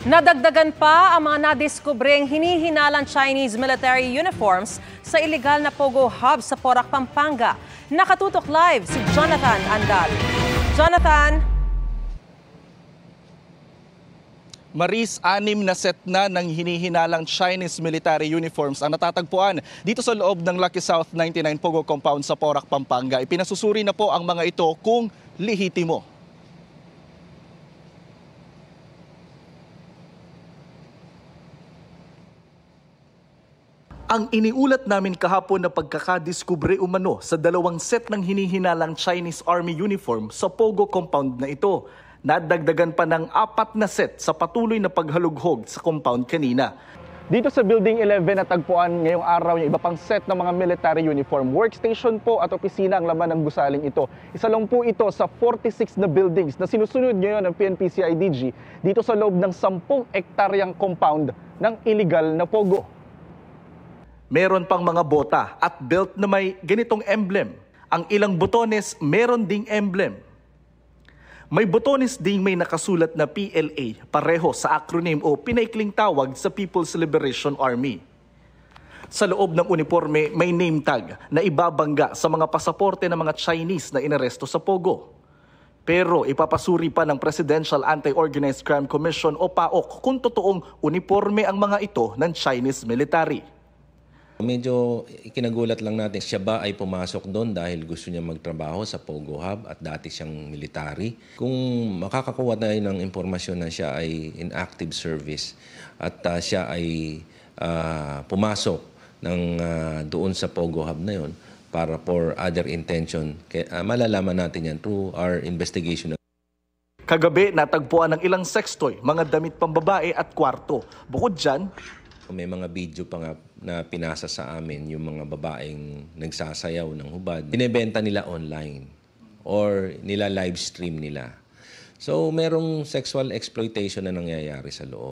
Nadagdagan pa ang mga nadiskubreng hinihinalang Chinese military uniforms sa iligal na Pogo Hub sa Porac, Pampanga. Nakatutok live si Jonathan Andal. Jonathan! Maris, 6 na set na ng hinihinalang Chinese military uniforms ang natatagpuan dito sa loob ng Lucky South 99 Pogo Compound sa Porac, Pampanga. Ipinasusuri na po ang mga ito kung lehitimo. Ang iniulat namin kahapon na pagkakadiskubre umano sa 2 set ng hinihinalang Chinese Army uniform sa Pogo compound na ito. Nadagdagan pa ng 4 na set sa patuloy na paghalughog sa compound kanina. Dito sa Building 11 natagpuan ngayong araw yung iba pang set ng mga military uniform. Workstation po at opisina ang laman ng gusaling ito. Isa lang po ito sa 46 na buildings na sinusunod ngayon ng PNP-CIDG dito sa loob ng 10 ektaryang compound ng illegal na Pogo. Meron pang mga bota at belt na may ganitong emblem. Ang ilang botones meron ding emblem. May botones ding may nakasulat na PLA, pareho sa acronym o pinaikling tawag sa People's Liberation Army. Sa loob ng uniforme may name tag na ibabangga sa mga pasaporte ng mga Chinese na inaresto sa Pogo. Pero ipapasuri pa ng Presidential Anti-Organized Crime Commission o PAOK kung totoong uniforme ang mga ito ng Chinese military. Medyo ikinagulat lang natin, siya ba ay pumasok doon dahil gusto niya magtrabaho sa Pogo Hub at dati siyang military. Kung makakakuha tayo ng impormasyon na siya ay in active service at siya ay pumasok doon sa Pogo Hub na yon para for other intention, malalaman natin yan through our investigation. Kagabi natagpuan ng ilang sextoy, mga damit pambabae at kwarto. Bukod dyan, may mga video pa nga na pinasa sa amin yung mga babaeng nagsasayaw ng hubad. Binebenta nila online or nila live stream nila. So merong sexual exploitation na nangyayari sa loob.